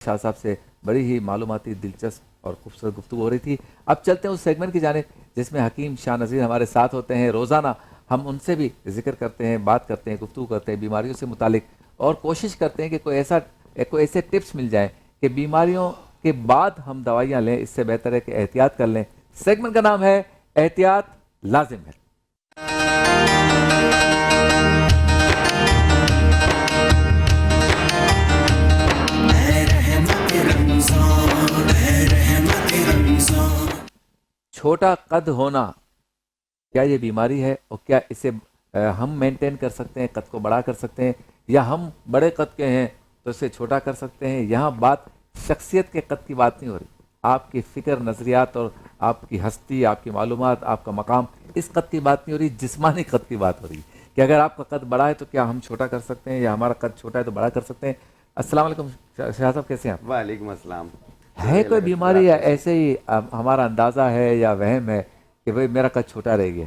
शाह साहब से बड़ी ही मालूमाती, दिलचस्प और खूबसूरत गुफ्तगू हो रही थी। अब चलते हैं उस सेगमेंट की जानिब जिसमें हकीम शाह नज़ीर हमारे साथ होते हैं। रोज़ाना हम उनसे भी जिक्र करते हैं, बात करते हैं, गुफ्तगू करते हैं बीमारियों से मुतालिक, और कोशिश करते हैं कि कोई ऐसे टिप्स मिल जाएं कि बीमारियों के बाद हम दवाइयाँ लें, इससे बेहतर है कि एहतियात कर लें। सेगमेंट का नाम है एहतियात लाजिम है। छोटा कद होना क्या ये बीमारी है, और क्या इसे हम मेंटेन कर सकते हैं, कद को बड़ा कर सकते हैं, या हम बड़े कद के हैं तो इसे छोटा कर सकते हैं? यहाँ बात शख्सियत के कद की बात नहीं हो रही, आपकी फ़िक्र, नज़रियात और आपकी हस्ती, आपकी मालूमात, आपका मकाम, इस कद की बात नहीं हो रही, जिस्मानी कद की बात हो रही है कि अगर आपका कद बड़ा है तो क्या हम छोटा कर सकते हैं, या हमारा कद छोटा है तो बड़ा कर सकते हैं। अस्सलाम वालेकुम शाह साहब, कैसे हैं आप? वालेकुम अस्सलाम। है कोई बीमारी या ऐसे ही हमारा अंदाज़ा है या वहम है कि भाई मेरा कद छोटा रह गया?